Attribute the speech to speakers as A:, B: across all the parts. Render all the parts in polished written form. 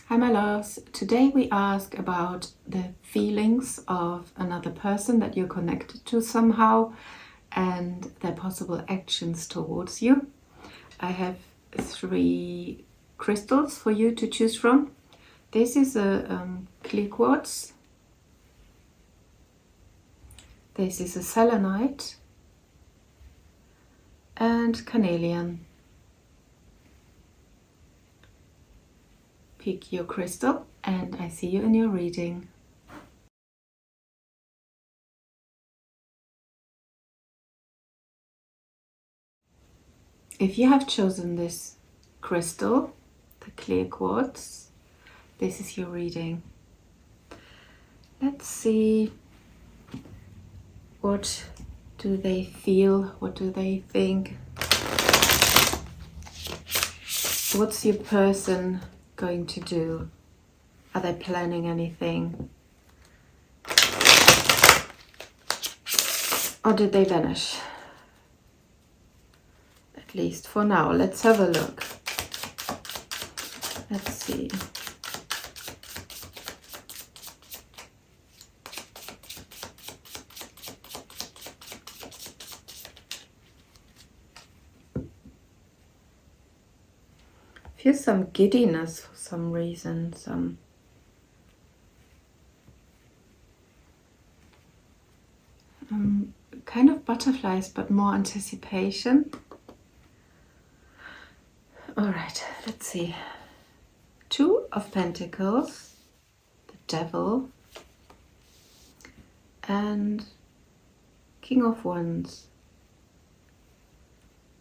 A: Hi my loves, today we ask about the feelings of another person that you're connected to somehow and their possible actions towards you. I have 3 crystals for you to choose from. This is a clear quartz. This is a selenite and carnelian. Pick your crystal and I see you in your reading. If you have chosen this crystal, the clear quartz, this is your reading. Let's see, what do they feel? What do they think? What's your person going to do? Are they planning anything? Or did they vanish? At least for now. Let's have a look. Let's see. Feel some giddiness for some reason, some kind of butterflies, but more anticipation. All right, let's see. 2 of Pentacles, the Devil, and King of Wands.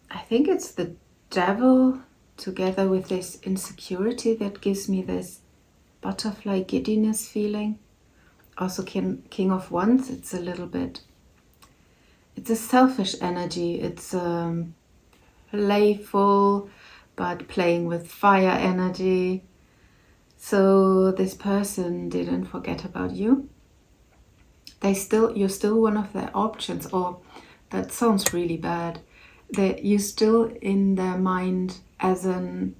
A: I think it's the Devil together with this insecurity that gives me this butterfly giddiness feeling. Also King of Wands, it's a little bit, it's a selfish energy. It's playful, but playing with fire energy. So this person didn't forget about you. You're still one of their options, or that sounds really bad. That you're still in their mind as not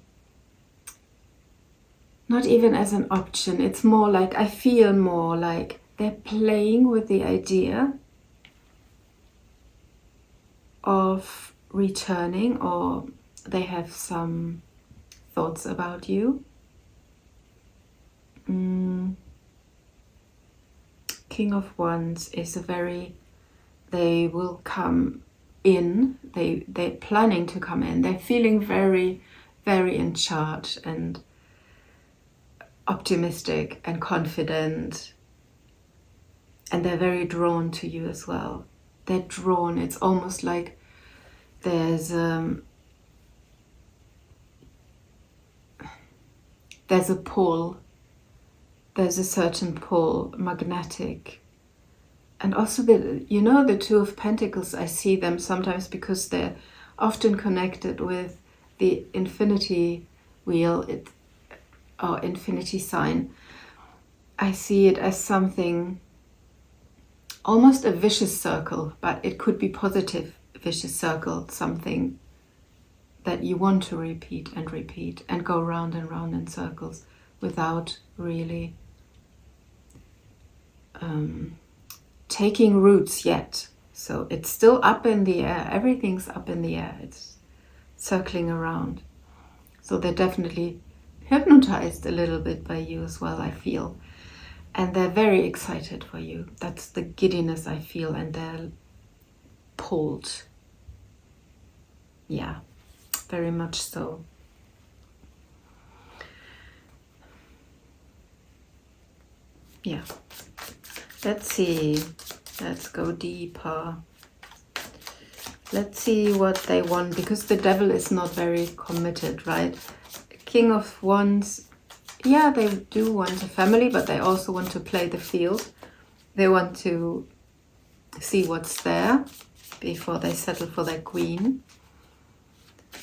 A: even as an option. It's more like, I feel more like they're playing with the idea of returning, or they have some thoughts about you. King of Wands is they will come in, they're planning to come in. They're feeling very, very in charge and optimistic and confident. And they're very drawn to you as well. They're drawn, it's almost like there's a pull. There's a certain pull, magnetic. And also the 2 of Pentacles, I see them sometimes because they're often connected with the infinity wheel, or infinity sign. I see it as something, almost a vicious circle, but it could be positive vicious circle, something that you want to repeat and go round and round in circles without really taking roots yet. So it's still up in the air. Everything's up in the air. It's circling around. So they're definitely hypnotized a little bit by you as well, I feel. And they're very excited for you. That's the giddiness I feel, and they're pulled. Yeah, very much so. Yeah. Let's see. Let's go deeper. Let's see what they want, because the Devil is not very committed, right? King of Wands, yeah, they do want a family, but they also want to play the field. They want to see what's there before they settle for their queen.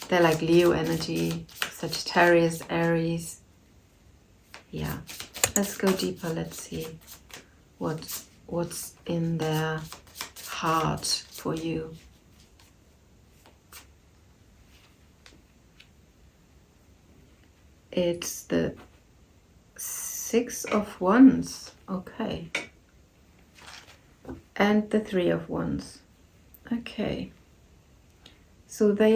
A: They're like Leo energy, Sagittarius, Aries. Yeah, let's go deeper. Let's see what's in their heart for you. It's the Six of Wands. Okay. And the Three of Wands. Okay. So they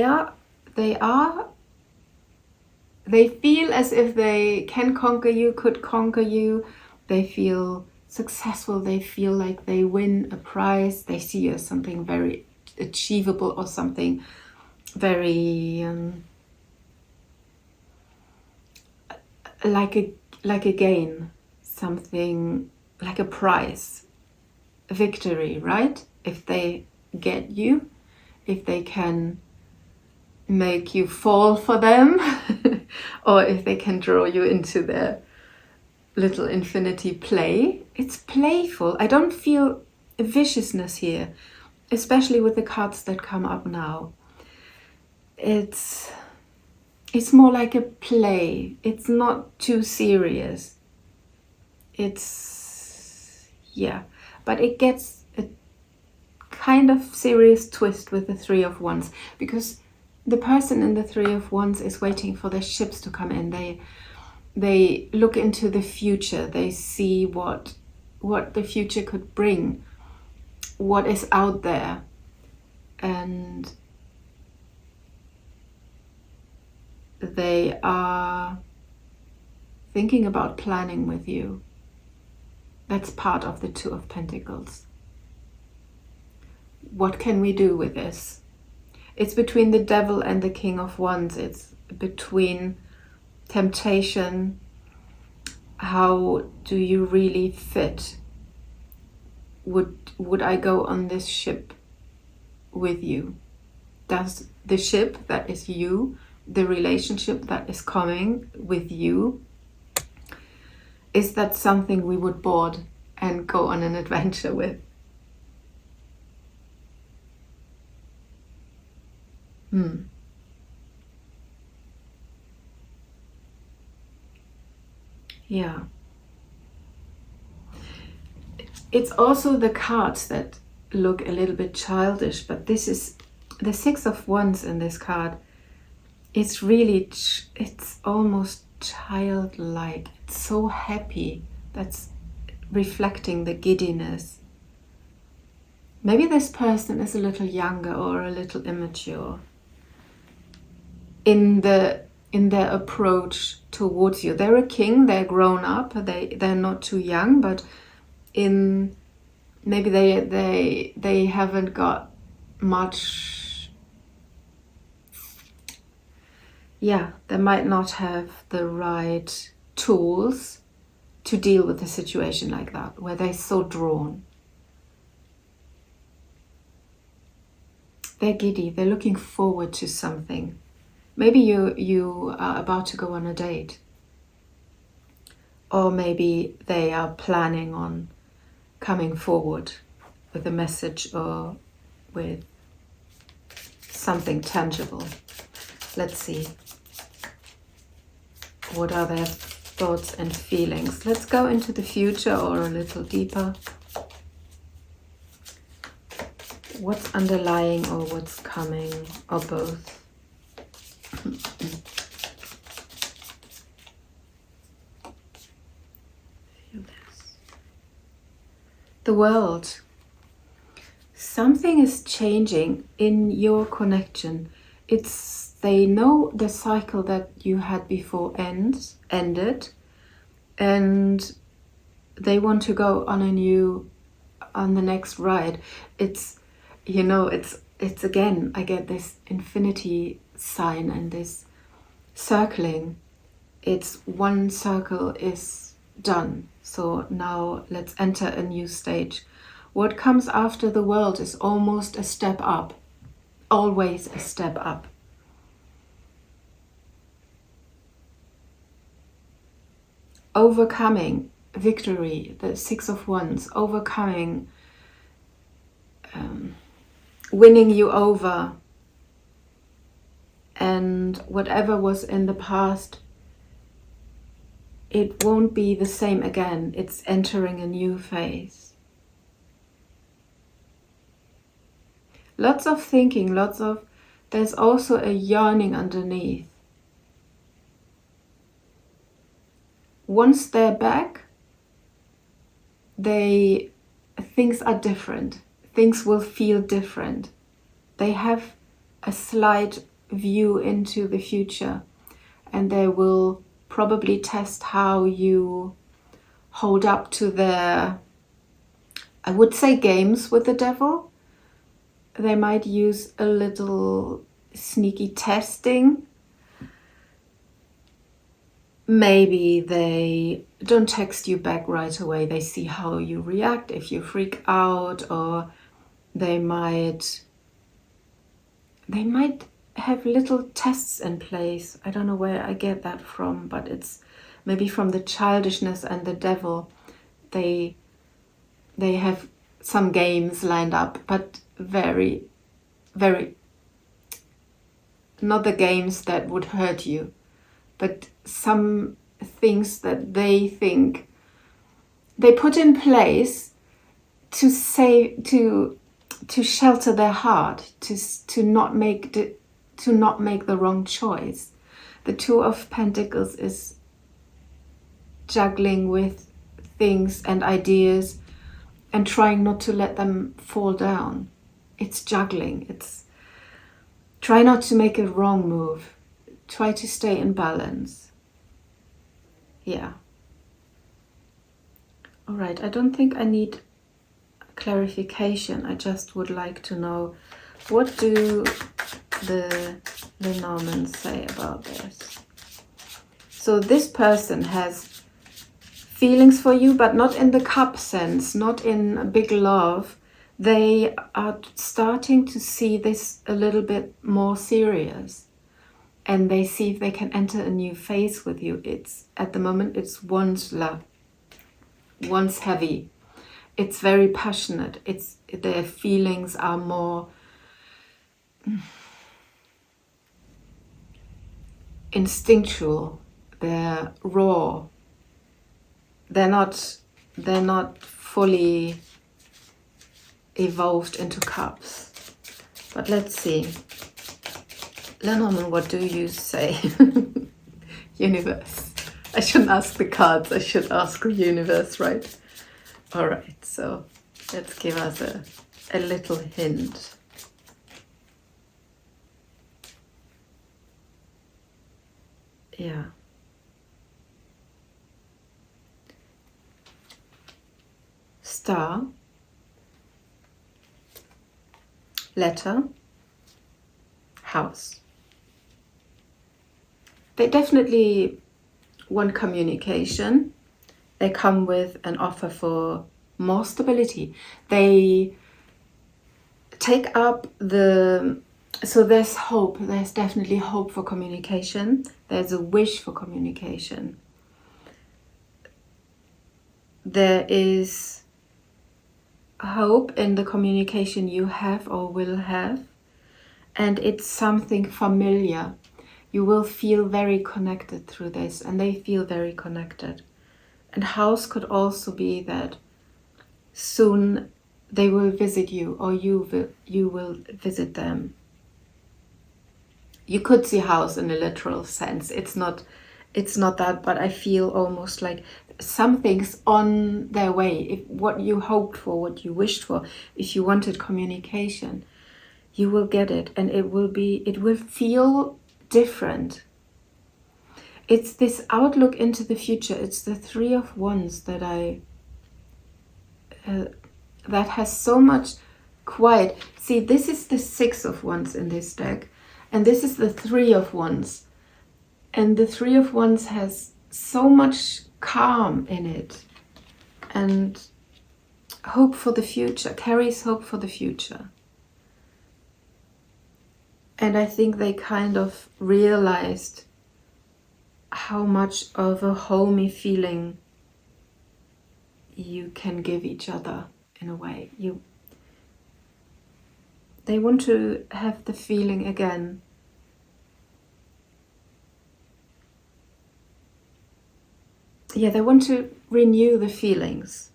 A: feel as if they can conquer you, could conquer you. They feel successful. They feel like they win a prize. They see you as something very achievable or something very like a gain, something like a prize, a victory, right? If they get you, if they can make you fall for them, or if they can draw you into their little infinity play. It's playful. I don't feel a viciousness here, especially with the cards that come up now. It's more like a play. It's not too serious. But it gets a kind of serious twist with the Three of Wands, because the person in the Three of Wands is waiting for their ships to come in. They look into the future. They see what the future could bring, what is out there, and they are thinking about planning with you. That's part of the Two of Pentacles. What can we do with this? It's between the Devil and the King of Wands. It's between temptation. How do you really fit? Would I go on this ship with you? Does the ship that is you, the relationship that is coming with you, is that something we would board and go on an adventure with? Yeah. It's also the cards that look a little bit childish, but this is the Six of Wands in this card. It's really, it's almost childlike. It's so happy. That's reflecting the giddiness. Maybe this person is a little younger or a little immature in their approach towards you. They're a king, they're grown up, they're not too young, but maybe they haven't got much. Yeah, they might not have the right tools to deal with a situation like that, where they're so drawn. They're giddy, they're looking forward to something. Maybe you are about to go on a date. Or maybe they are planning on coming forward with a message or with something tangible. Let's see. What are their thoughts and feelings? Let's go into the future or a little deeper. What's underlying or what's coming, or both? Feel this. The world. Something is changing in your connection. They know the cycle that you had before ended, and they want to go on the next ride. It's again, I get this infinity sign and this circling. It's one circle is done. So now let's enter a new stage. What comes after the world is almost a step up. Always a step up. Overcoming, victory, the Six of Wands, overcoming, winning you over, and whatever was in the past, it won't be the same again. It's entering a new phase. Lots of thinking, there's also a yearning underneath. once they're back, things are different. Things will feel different. They have a slight view into the future, and they will probably test how you hold up to their, I would say, games with the devil. They might use a little sneaky testing. Maybe they don't text you back right away. They see how you react, if you freak out, or they might have little tests in place. I don't know where I get that from, but it's maybe from the childishness and the devil. They have some games lined up, but very, very, not the games that would hurt you, but some things that they think they put in place to shelter their heart, to not make the wrong choice. The Two of Pentacles is juggling with things and ideas and trying not to let them fall down. It's juggling. It's try not to make a wrong move. Try to stay in balance. Yeah. All right. I don't think I need clarification. I just would like to know, what do the Lenormand say about this? So this person has feelings for you, but not in the cup sense, not in a big love. They are starting to see this a little bit more serious, and they see if they can enter a new phase with you. It's at the moment, it's once love, once heavy. It's very passionate. Their feelings are more instinctual. They're raw. They're not fully evolved into cups. But let's see. Lenormand, what do you say? Universe. I shouldn't ask the cards. I should ask the universe, right? All right, so let's give us a little hint. Yeah. Star. Letter. House. They definitely want communication. They come with an offer for more stability. They take up so there's hope. There's definitely hope for communication. There's a wish for communication. There is hope in the communication you have or will have. And it's something familiar. You will feel very connected through this, and they feel very connected. And house could also be that soon they will visit you, or you will visit them. You could see house in a literal sense. It's not that, but I feel almost like something's on their way. If what you hoped for, what you wished for, if you wanted communication, you will get it, and it will feel different. It's this outlook into the future. It's the Three of Wands that that has so much quiet. See, this is the Six of Wands in this deck, and this is the Three of Wands. And the Three of Wands has so much calm in it, and hope for the future, carries hope for the future. And I think they kind of realized how much of a homey feeling you can give each other in a way. They want to have the feeling again. Yeah, they want to renew the feelings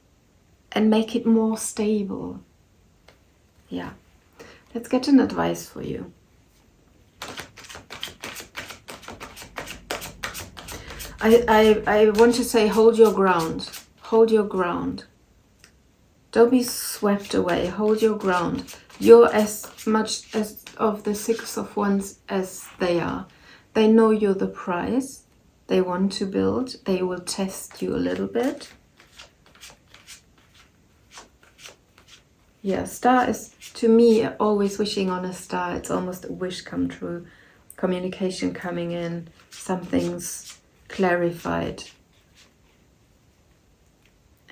A: and make it more stable. Yeah. Let's get an advice for you. I want to say hold your ground. Hold your ground. Don't be swept away. Hold your ground. You're as much as of the Six of Wands as they are. They know you're the prize. They want to build. They will test you a little bit. Yeah, star is, to me, always wishing on a star. It's almost a wish come true. Communication coming in. Something's clarified.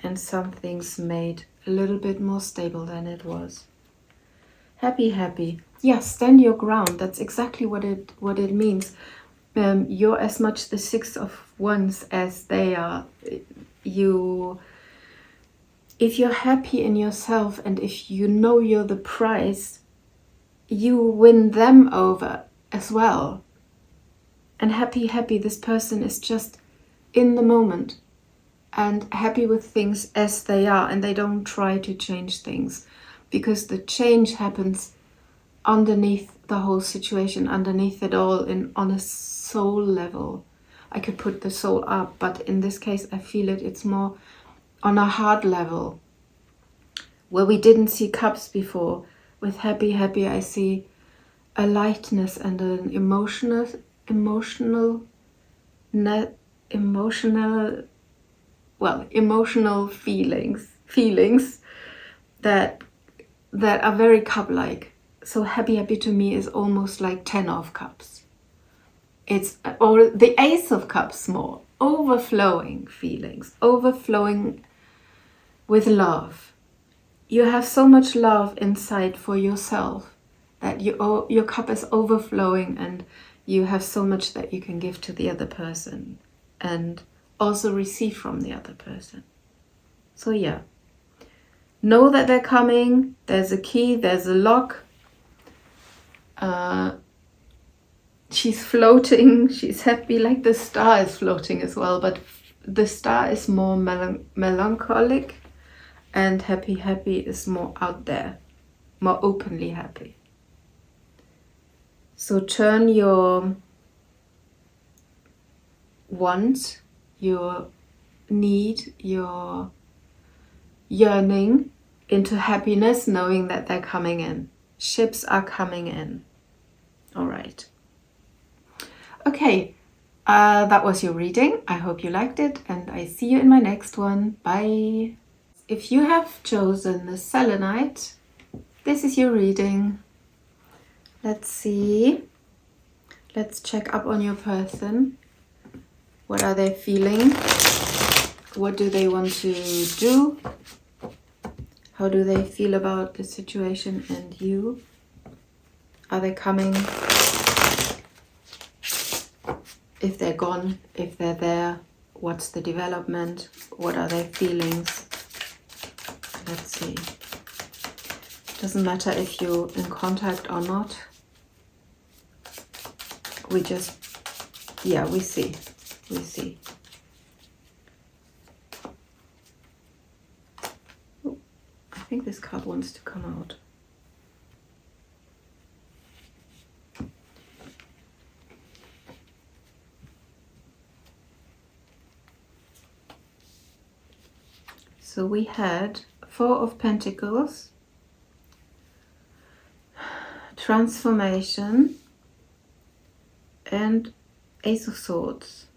A: And something's made a little bit more stable than it was. Happy, happy. Yeah, stand your ground. That's exactly what it means. You're as much the Six of Wands as they are. If you're happy in yourself and if you know you're the prize, you win them over as well. And happy, happy, this person is just in the moment and happy with things as they are, and they don't try to change things, because the change happens underneath the whole situation, underneath it all, on a soul level. I could put the soul up, but in this case I feel it's more on a heart level, where we didn't see cups before. With happy, happy, I see a lightness and an emotional feelings that are very cup-like. So happy, happy to me is almost like 10 of cups. It's, or the Ace of Cups more, overflowing feelings, overflowing with love. You have so much love inside for yourself that your cup is overflowing, and you have so much that you can give to the other person and also receive from the other person. So yeah, know that they're coming. There's a key, there's a lock. She's floating, she's happy, like the star is floating as well, but the star is more melancholic, and happy, happy is more out there, more openly happy. So turn your want, your need, your yearning into happiness, knowing that they're coming in. Ships are coming in. All right. Okay, that was your reading. I hope you liked it, and I see you in my next one. Bye. If you have chosen the Selenite, this is your reading. Let's see. Let's check up on your person. What are they feeling? What do they want to do? How do they feel about the situation and you? Are they coming? If they're gone, if they're there, what's the development? What are their feelings? Let's see. Doesn't matter if you're in contact or not. We just, yeah, we see. We see. Oh, I think this card wants to come out. So we had Four of Pentacles, transformation, and Ace of Swords.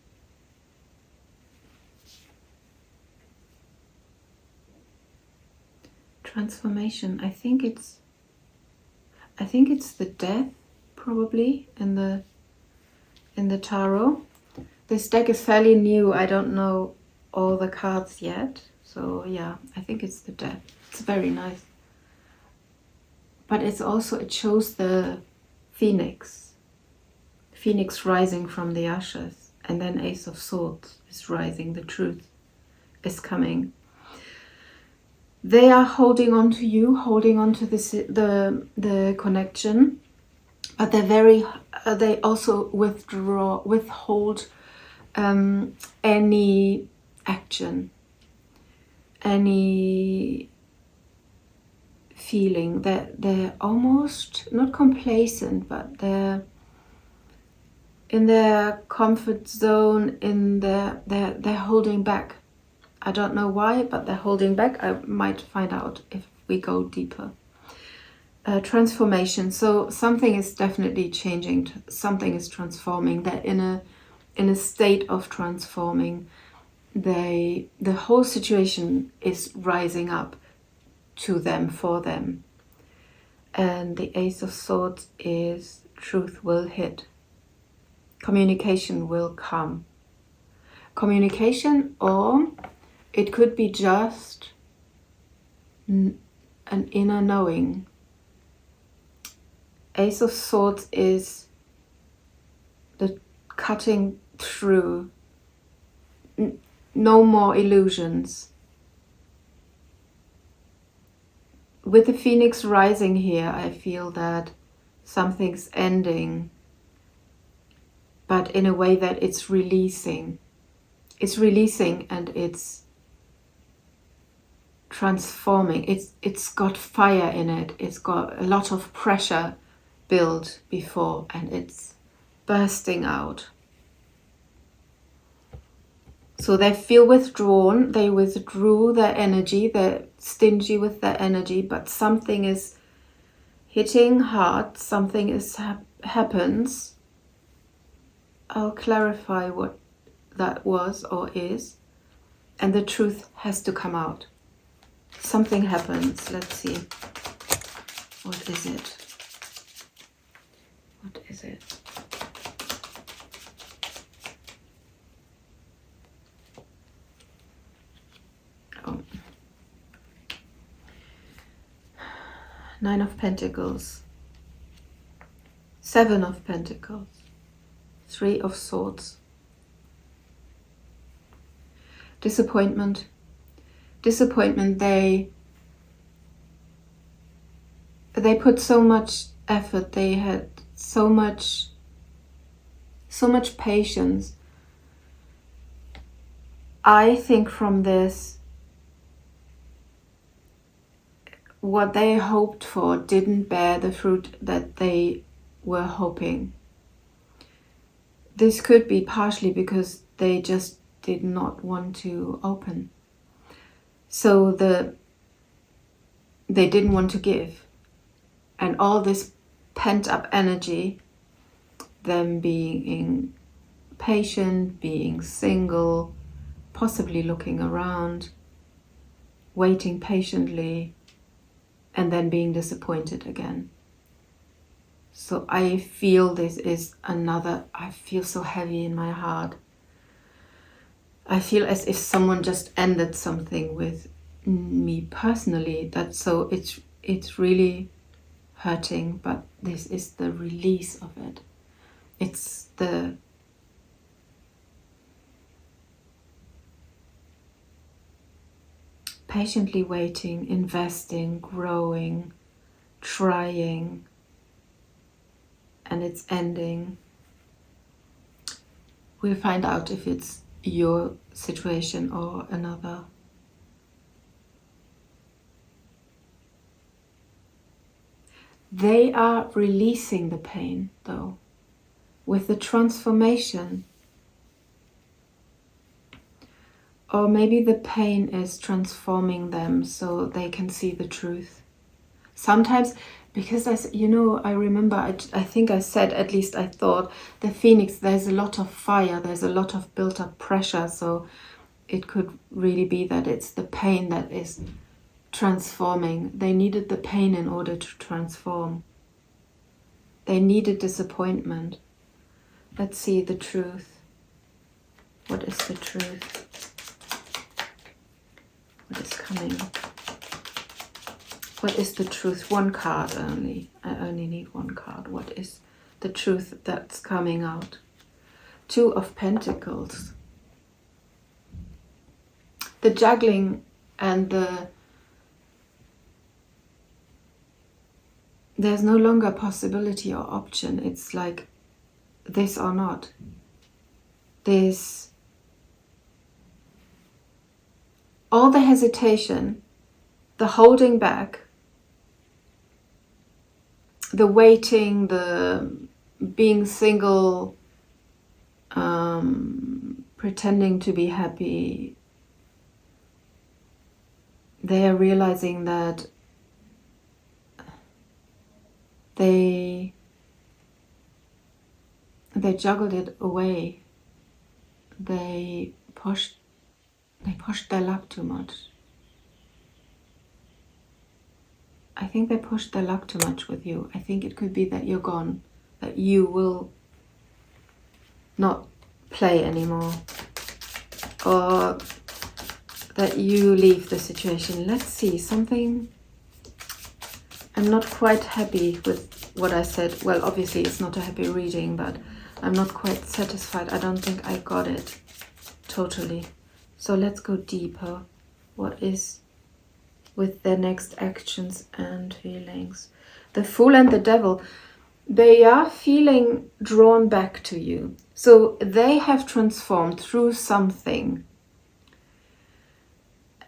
A: Transformation. I think it's the death, probably, in the tarot. This deck is fairly new. I don't know all the cards yet. So yeah, I think it's the death. It's very nice. But it's also, it shows the phoenix. Phoenix rising from the ashes. And then Ace of Swords is rising. The truth is coming. They are holding on to you, holding on to the connection. But they also withhold any action, any feeling. That they're almost not complacent, but in their comfort zone, in they're holding back. I don't know why, but they're holding back. I might find out if we go deeper. Transformation. So something is definitely changing. Something is transforming. They're in a state of transforming. The whole situation is rising up to them, for them. And the Ace of Swords is truth will hit. Communication will come. Communication, or it could be just an inner knowing. Ace of Swords is the cutting through. No more illusions. With the Phoenix rising here, I feel that something's ending, but in a way that it's releasing. It's releasing and it's transforming. It's got fire in it. It's got a lot of pressure built before, and it's bursting out. So they feel withdrawn. They withdrew their energy. They're stingy with their energy, but something is hitting hard. Something is happens. I'll clarify what that was or is, and the truth has to come out. Something happens. Let's see. What is it? What is it? Oh. Nine of Pentacles. Seven of Pentacles. Three of Swords. Disappointment. Disappointment. They put so much effort. They had so much patience. I think from this, what they hoped for didn't bear the fruit that they were hoping. This could be partially because they just did not want to open. So they didn't want to give. And all this pent-up energy, them being patient, being single, possibly looking around, waiting patiently, and then being disappointed again. So I feel this is another, I feel so heavy in my heart. I feel as if someone just ended something with me personally. So it's really hurting, but this is the release of it. It's the patiently waiting, investing, growing, trying, and it's ending. We'll find out if it's your situation or another. They are releasing the pain, though, with the transformation. Or maybe the pain is transforming them so they can see the truth. Sometimes, because I remember, I think I said, at least I thought, the Phoenix, there's a lot of fire, there's a lot of built up pressure, so it could really be that it's the pain that is transforming. They needed the pain in order to transform. They needed disappointment. Let's see the truth. What is the truth? What is coming? What is the truth? One card only. I only need one card. What is the truth that's coming out? Two of Pentacles. The juggling and there's no longer possibility or option. It's like this or not. There's all the hesitation, the holding back, the waiting, the being single, pretending to be happy, they are realizing that they juggled it away. They pushed their luck too much. I think they pushed their luck too much with you. I think it could be that you're gone, that you will not play anymore, or that you leave the situation. Let's see, something. I'm not quite happy with what I said. Well, obviously it's not a happy reading, but I'm not quite satisfied. I don't think I got it totally. So let's go deeper. What is with their next actions and feelings? The Fool and the Devil, they are feeling drawn back to you. So they have transformed through something.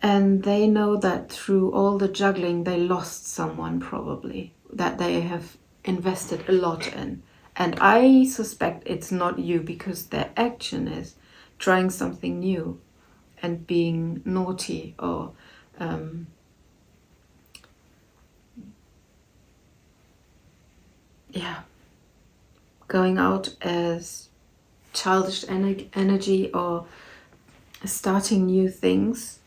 A: And they know that through all the juggling, they lost someone probably, that they have invested a lot in. And I suspect it's not you, because their action is trying something new and being naughty, or going out as childish energy, or starting new things.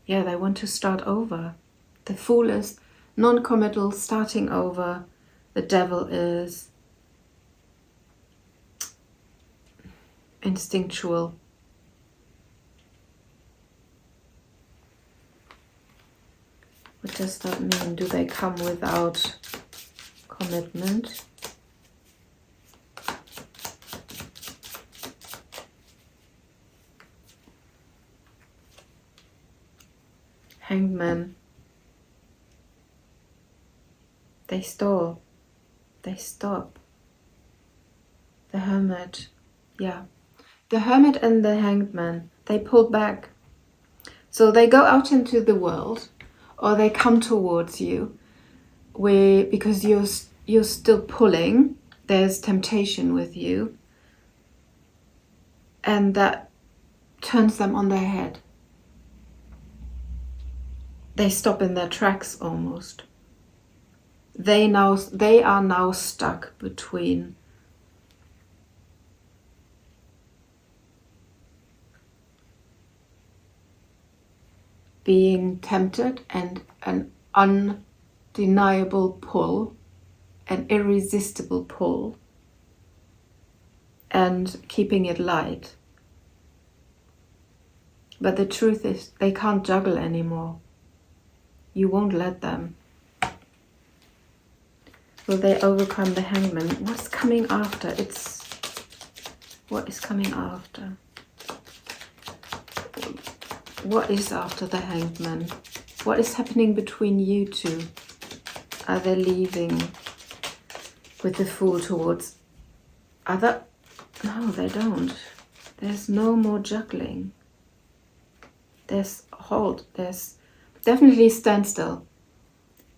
A: Yeah, they want to start over. The Fool is non-committal, starting over. The Devil is instinctual. What does that mean? Do they come without commitment? Hanged Man. They stall. They stop. The Hermit. Yeah. The Hermit and the Hanged Man. They pull back. So they go out into the world, or they come towards you, because you're still pulling. There's temptation with you. And that turns them on their head. They stop in their tracks almost. They are now stuck between being tempted and an undeniable pull, an irresistible pull, and keeping it light. But the truth is, they can't juggle anymore. You won't let them. Will they overcome the Hangman? What's coming after? What is coming after? What is after the Hanged Man? What is happening between you two? Are they leaving with the Fool towards other? No, they don't. There's no more juggling. There's halt. There's definitely standstill.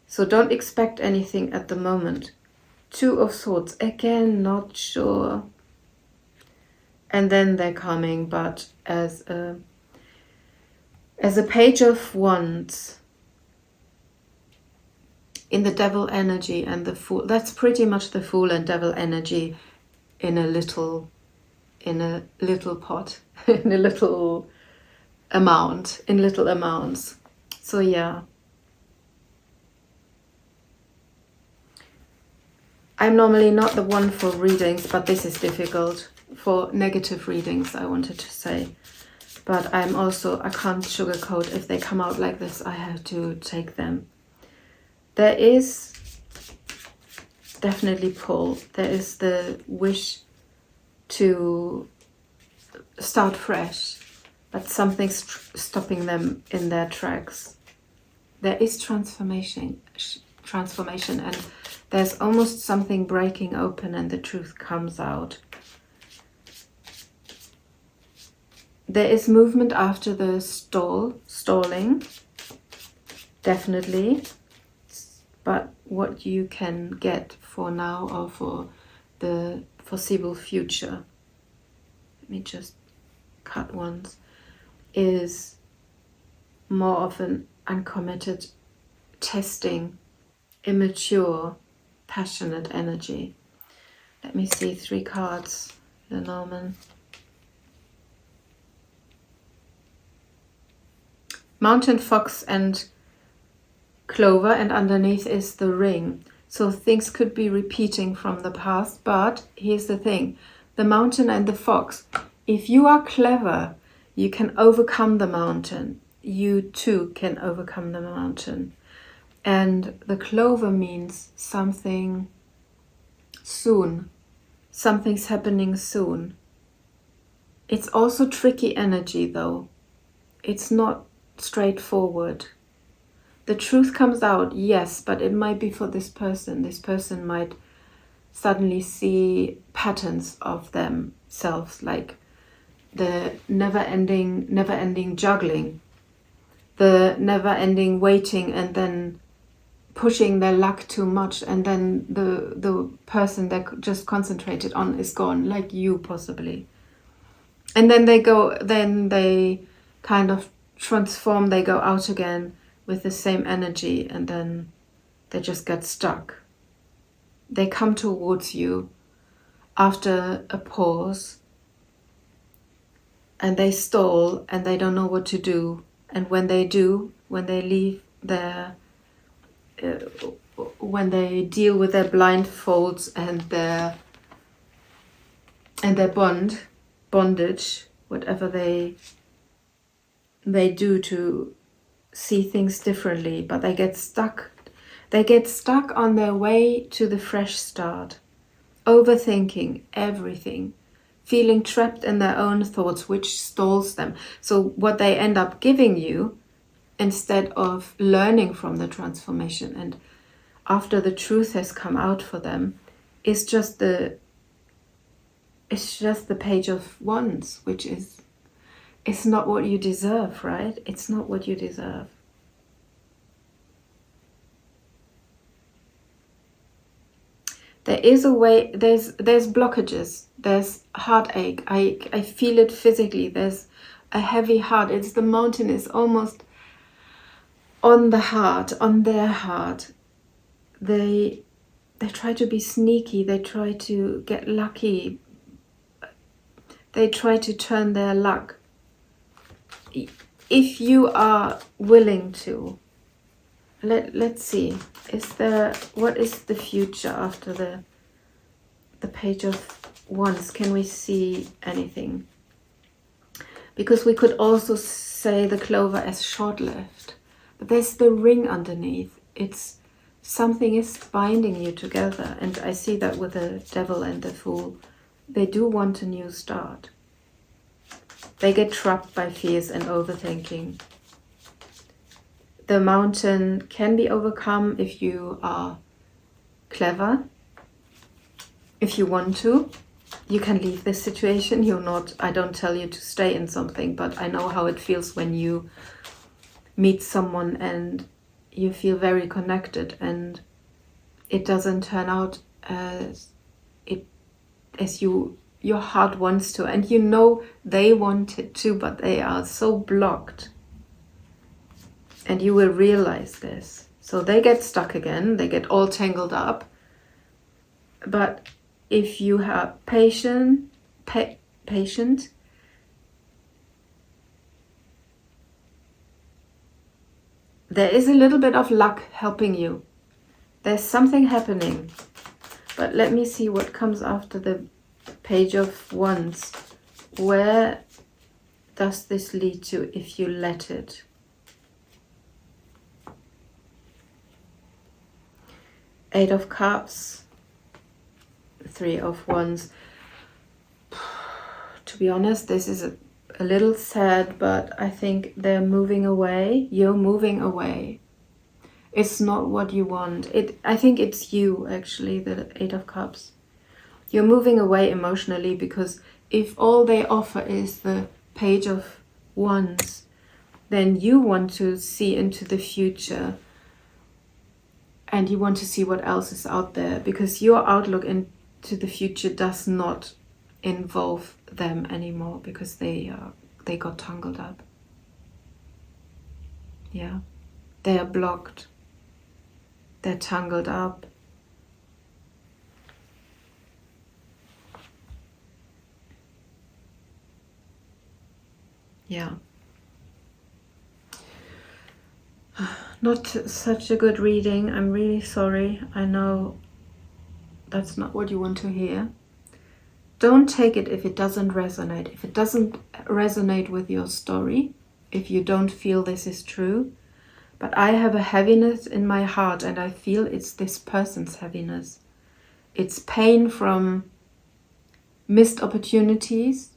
A: So don't expect anything at the moment. Two of Swords. Again, not sure. And then they're coming, but as a Page of Wands in the Devil energy and the Fool. That's pretty much the Fool and Devil energy in a little pot, in a little amount, in little amounts. So yeah. I'm normally not the one for readings, but this is difficult. For negative readings, I wanted to say. But I can't sugarcoat. If they come out like this, I have to take them. There is definitely pull. There is the wish to start fresh, but something's stopping them in their tracks. There is transformation, and there's almost something breaking open and the truth comes out. There is movement after the stalling, definitely. But what you can get for now or for the foreseeable future. me just cut once, is more of an uncommitted, testing, immature, passionate energy. Let me see 3 cards, Lenormand. Mountain, fox and clover, and underneath is the ring. So things could be repeating from the past, but here's the thing. The mountain and the fox, if you are clever, you can overcome the mountain. You too can overcome the mountain. And the clover means something soon. Something's happening soon. It's also tricky energy though. It's not straightforward. The truth comes out, yes, but it might be for this person. This person might suddenly see patterns of themselves, like the never-ending juggling, the never-ending waiting and then pushing their luck too much, and then the person they just concentrated on is gone, like you possibly. And then they kind of transform, they go out again with the same energy, and then they just get stuck. They come towards you after a pause, and they stall, and they don't know what to do. And when they do, when they leave their, when they deal with their blindfolds and their bondage, whatever they do to see things differently, but they get stuck. They get stuck on their way to the fresh start, overthinking everything, feeling trapped in their own thoughts, which stalls them. So what they end up giving you, instead of learning from the transformation and after the truth has come out for them, is just the Page of Wands, which is, it's not what you deserve, right? It's not what you deserve. There is a way, there's blockages, there's heartache. I feel it physically. There's a heavy heart. It's the mountain is almost on the heart, on their heart. They try to be sneaky, they try to get lucky. They try to turn their luck. If you are willing to, let's see, what is the future after the Page of Wands? Can we see anything? Because we could also say the clover as short-lived, but there's the ring underneath. It's something is binding you together, and I see that with the Devil and the Fool. They do want a new start. They get trapped by fears and overthinking. The mountain can be overcome if you are clever. If you want to, you can leave this situation. I don't tell you to stay in something, but I know how it feels when you meet someone and you feel very connected and it doesn't turn out as your heart wants to, and you know they want it too, but they are so blocked. And you will realize this. So they get stuck again, they get all tangled up. But if you have patient, there is a little bit of luck helping you. There's something happening. But let me see what comes after the Page of Wands. Where does this lead to if you let it? Eight of Cups, 3 of Wands. To be honest, this is a little sad, but I think they're moving away. You're moving away. It's not what you want. I think it's you, actually, the 8 of Cups. You're moving away emotionally, because if all they offer is the Page of Wands, then you want to see into the future and you want to see what else is out there, because your outlook into the future does not involve them anymore because they got tangled up. Yeah, they are blocked. They're tangled up. Yeah. Not such a good reading. I'm really sorry. I know that's not what you want to hear. Don't take it if it doesn't resonate. If it doesn't resonate with your story, if you don't feel this is true. But I have a heaviness in my heart, and I feel it's this person's heaviness. It's pain from missed opportunities,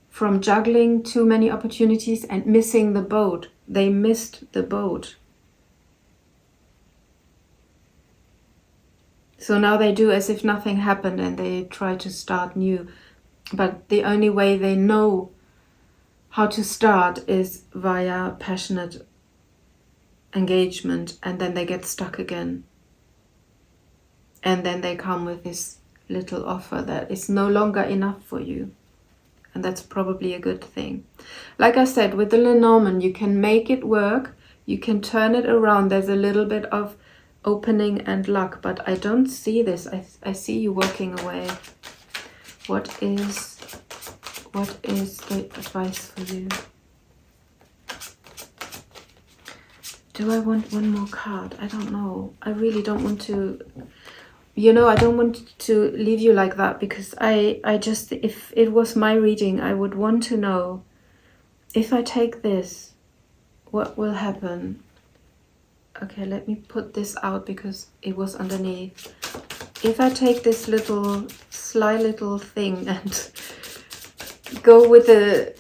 A: from juggling too many opportunities and missing the boat. They missed the boat. So now they do as if nothing happened and they try to start new. But the only way they know how to start is via passionate engagement, and then they get stuck again. And then they come with this little offer that is no longer enough for you. And that's probably a good thing. Like I said, with the Lenormand, you can make it work. You can turn it around. There's a little bit of opening and luck, but I don't see this. I see you walking away. What is the advice for you? Do I want one more card? I don't know. I really don't want to, I don't want to leave you like that, because I just, if it was my reading, I would want to know, if I take this, what will happen? Okay, let me put this out because it was underneath. If I take this little, sly little thing and go with the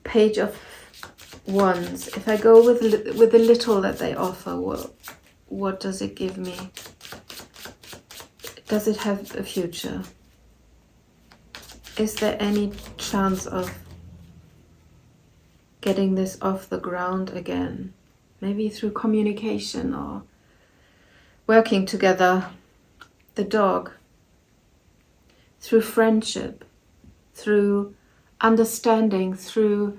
A: Page of Wands, if I go with the little that they offer, what does it give me? Does it have a future? Is there any chance of getting this off the ground again? Maybe through communication or working together. The dog. Through friendship. Through understanding. Through...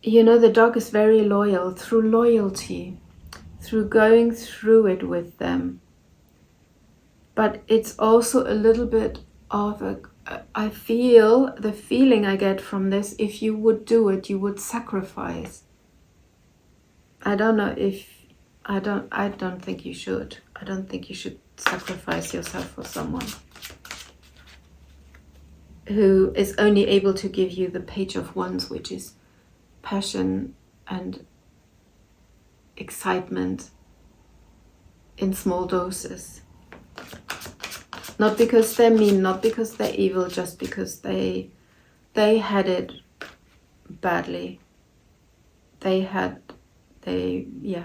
A: the dog is very loyal. Through loyalty. Through going through it with them. But it's also a little bit of I feel, the feeling I get from this, if you would do it, you would sacrifice. I don't know if, I don't think you should. I don't think you should sacrifice yourself for someone who is only able to give you the Page of Wands, which is passion and excitement in small doses. Not because they're mean, not because they're evil, just because they had it badly.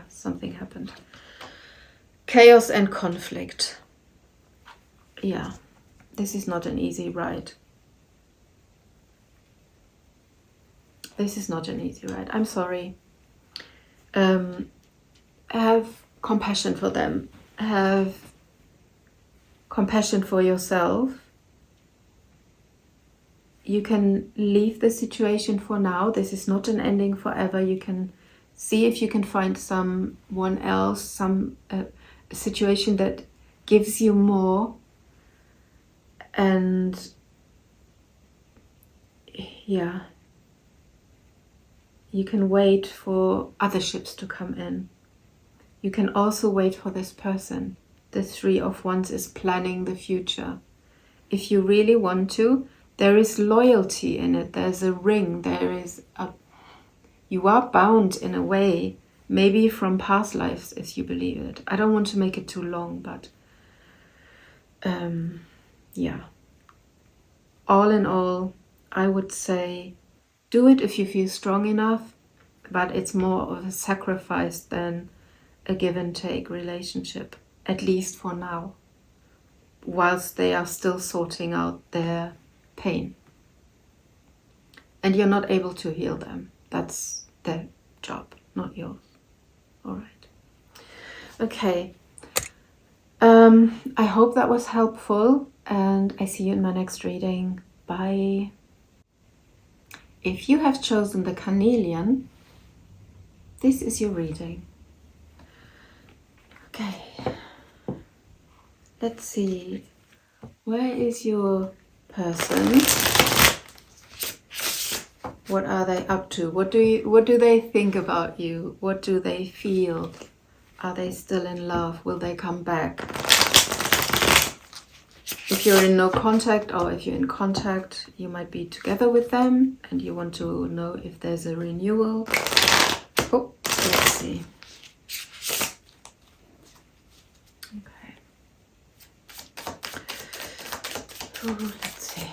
A: Something happened. Chaos and conflict. Yeah, this is not an easy ride. This is not an easy ride. I'm sorry. Have compassion for them. Have compassion for yourself. You can leave the situation for now. This is not an ending forever. You can see if you can find someone else, a situation that gives you more. And yeah, you can wait for other ships to come in. You can also wait for this person. The Three of Wands is planning the future. If you really want to, there is loyalty in it. There's a ring. You are bound in a way, maybe from past lives, if you believe it. I don't want to make it too long, but yeah. All in all, I would say do it if you feel strong enough, but it's more of a sacrifice than a give and take relationship, at least for now, whilst they are still sorting out their pain. And you're not able to heal them. That's their job, not yours. All right. Okay. I hope that was helpful, and I see you in my next reading. Bye. If you have chosen the Carnelian, this is your reading. Okay, let's see. Where is your person? What are they up to? What do they think about you? What do they feel? Are they still in love? Will they come back? If you're in no contact, or if you're in contact, you might be together with them and you want to know if there's a renewal. Oh, let's see. Okay. Oh, let's see.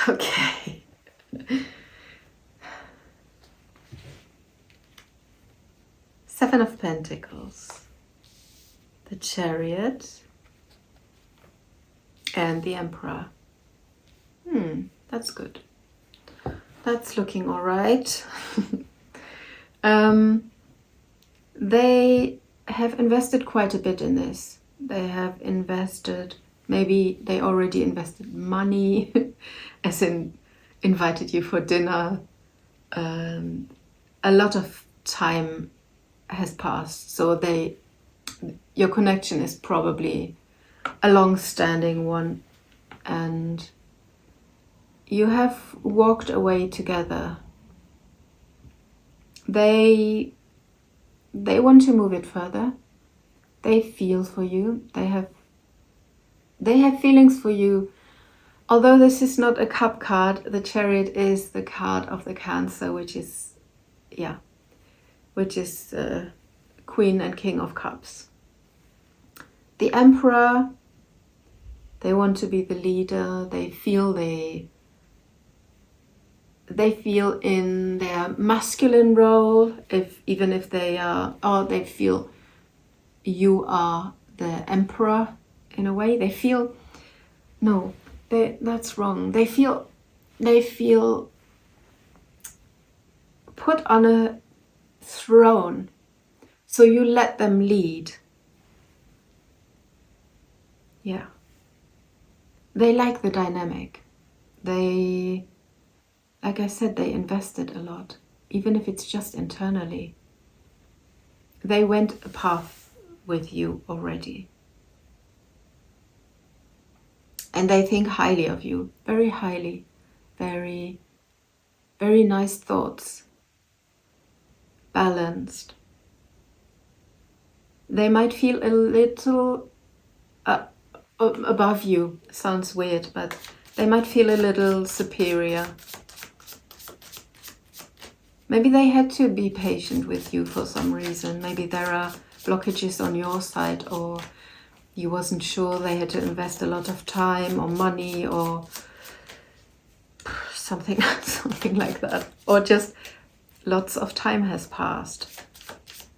A: Okay. Seven of Pentacles, the Chariot, and the Emperor. That's good. That's looking all right. They have invested quite a bit in this. They have invested, maybe they already invested money, as in invited you for dinner. A lot of time has passed, so your connection is probably a long-standing one, and you have walked away together. They want to move it further. They feel for you. They have feelings for you. Although this is not a cup card, the Chariot is the card of the Cancer, which is Queen and King of Cups. The Emperor, they want to be the leader. They feel in their masculine role, even if they are, or they feel you are the emperor in a way. They feel, no, that's wrong. They feel put on a throne, so you let them lead. Yeah. They like the dynamic. Like I said, they invested a lot, even if it's just internally. They went a path with you already. And they think highly of you, very highly, very, very nice thoughts, balanced. They might feel a little above you, sounds weird, but they might feel a little superior. Maybe they had to be patient with you for some reason. Maybe there are blockages on your side, or you wasn't sure. They had to invest a lot of time or money or something like that. Or just lots of time has passed.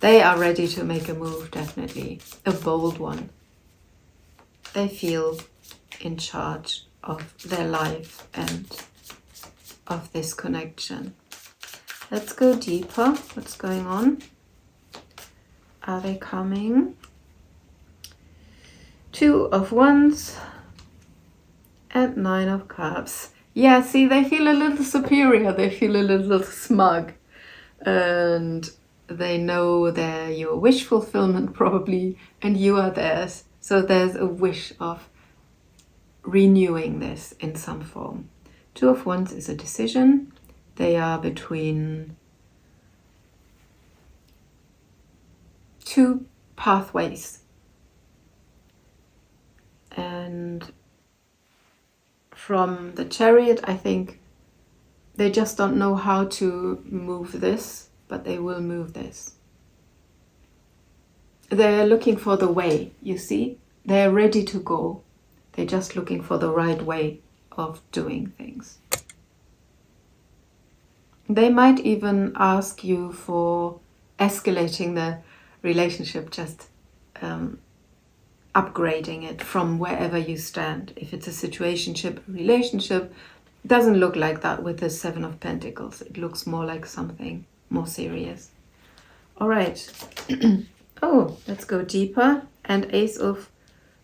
A: They are ready to make a move, definitely. A bold one. They feel in charge of their life and of this connection. Let's go deeper. What's going on? Are they coming? Two of Wands and Nine of Cups. Yeah, see, they feel a little superior. They feel a little smug. And they know they're your wish fulfillment probably, and you are theirs. So there's a wish of renewing this in some form. Two of Wands is a decision. They are between two pathways. And from the Chariot, I think they just don't know how to move this, but they will move this. They're looking for the way, you see? They're ready to go. They're just looking for the right way of doing things. They might even ask you for escalating the relationship, just upgrading it from wherever you stand. If it's a situationship, relationship, doesn't look like that with the Seven of Pentacles. It looks more like something more serious. All right. Oh, let's go deeper. And Ace of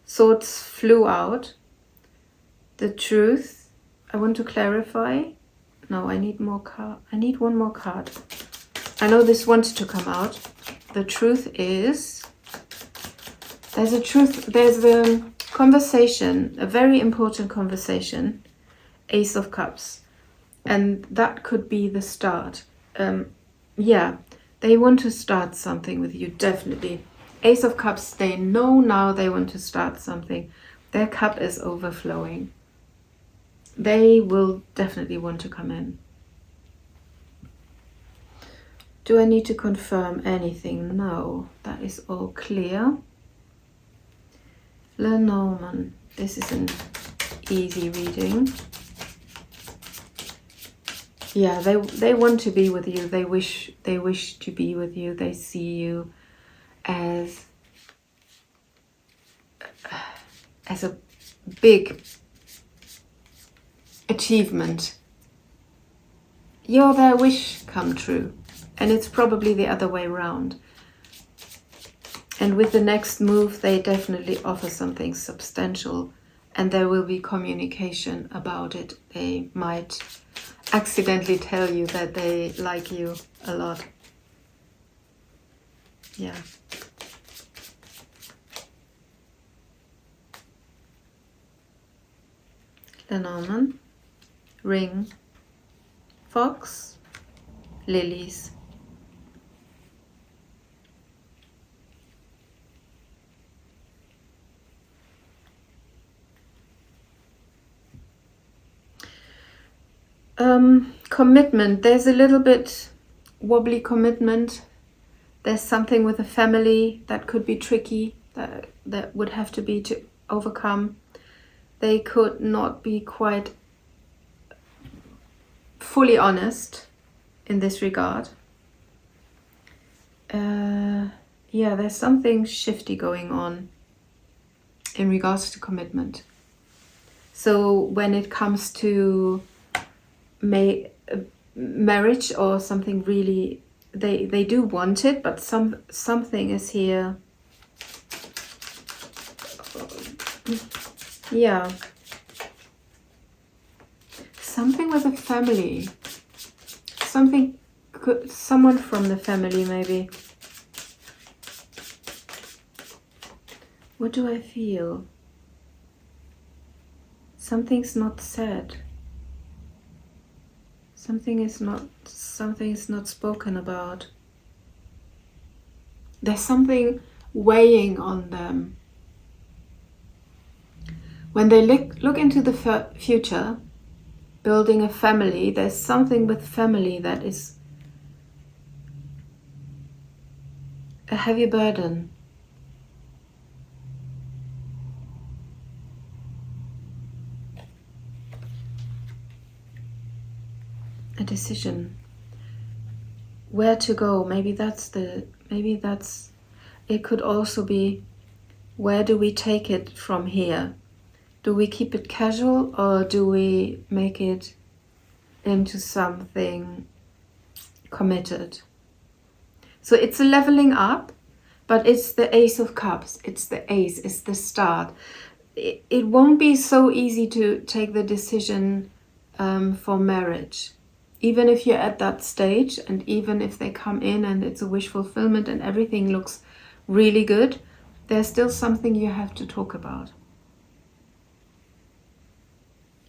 A: Swords flew out. The Truth. I want to clarify. No, I need more card. I need one more card. I know this wants to come out. The Truth is... There's a truth. There's a conversation. A very important conversation. Ace of Cups. And that could be the start. Yeah. They want to start something with you, definitely. Ace of Cups, they know now they want to start something. Their cup is overflowing. They will definitely want to come in. Do I need to confirm anything? No, that is all clear. Lenormand, this is an easy reading. Yeah, they want to be with you. They wish to be with you. They see you as a big achievement. You're their wish come true. And it's probably the other way around. And with the next move, they definitely offer something substantial. And there will be communication about it. They might accidentally tell you that they like you a lot. Yeah. Lenormand, ring, fox, lilies. Commitment. There's a little bit wobbly commitment. There's something with a family that could be tricky, that would have to be to overcome. They could not be quite fully honest in this regard. Yeah, there's something shifty going on in regards to commitment. So when it comes to marriage or something, really, they do want it, but something is here. Yeah, something with a family, someone from the family maybe. What do I feel? Something's not said. Something is not spoken about. There's something weighing on them. When they look into the future, building a family, there's something with family that is a heavy burden. A decision. Where to go? Maybe that's it could also be, where do we take it from here? Do we keep it casual or do we make it into something committed? So it's a leveling up, but it's the Ace of Cups. It's the Ace, it's the start. It won't be so easy to take the decision for marriage. Even if you're at that stage, and even if they come in and it's a wish fulfillment and everything looks really good, there's still something you have to talk about.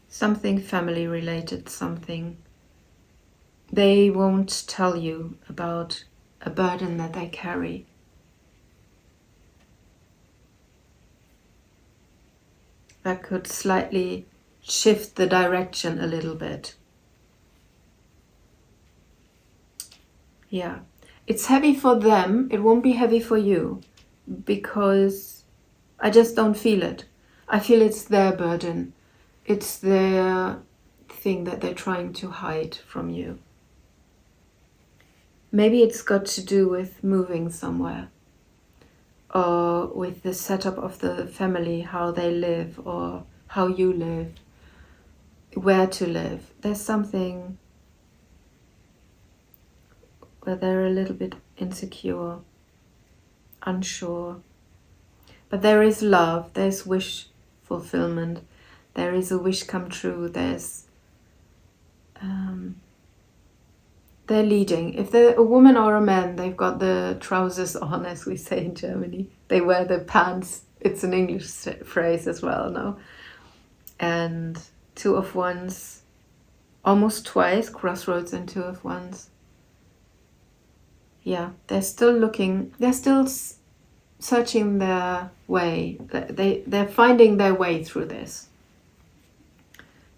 A: Something family related, something. They won't tell you about a burden that they carry. That could slightly shift the direction a little bit. Yeah, it's heavy for them. It won't be heavy for you because I just don't feel it. I feel it's their burden. It's their thing that they're trying to hide from you. Maybe it's got to do with moving somewhere, or with the setup of the family, how they live, or how you live, where to live. There's something where they're a little bit insecure, unsure. But there is love, there's wish fulfillment, there is a wish come true, there's they're leading. If they're a woman or a man, they've got the trousers on, as we say in Germany. They wear the pants. It's an English phrase as well, no? And Two of Wands, almost twice, crossroads and Two of Wands. Yeah, they're still looking, they're still searching their way. They're finding their way through this.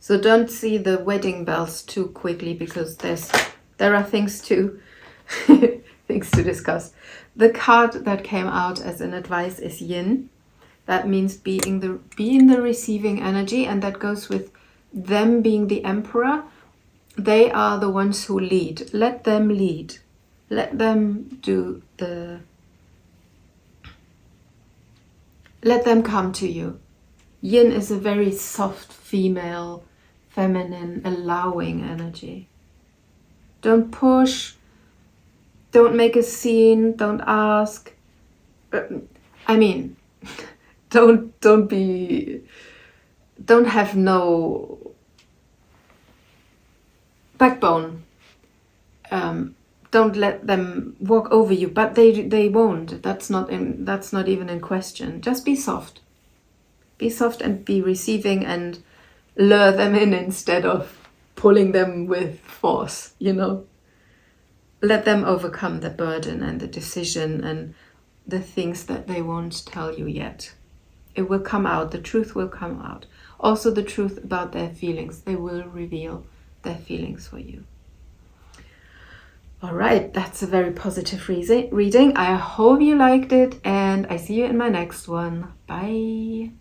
A: So don't see the wedding bells too quickly, because there are things to things to discuss. The card that came out as an advice is Yin. That means be in the receiving energy, and that goes with them being the emperor. They are the ones who lead. Let them lead. Let them do let them come to you. Yin is a very soft, female, feminine, allowing energy. Don't push, don't make a scene, don't ask. I mean, don't have no backbone. Don't let them walk over you, but they won't. That's not even in question. Just be soft. Be soft and be receiving, and lure them in instead of pulling them with force, you know. Let them overcome the burden and the decision and the things that they won't tell you yet. It will come out. The truth will come out. Also the truth about their feelings. They will reveal their feelings for you. All right, that's a very positive reading. I hope you liked it, and I see you in my next one. Bye.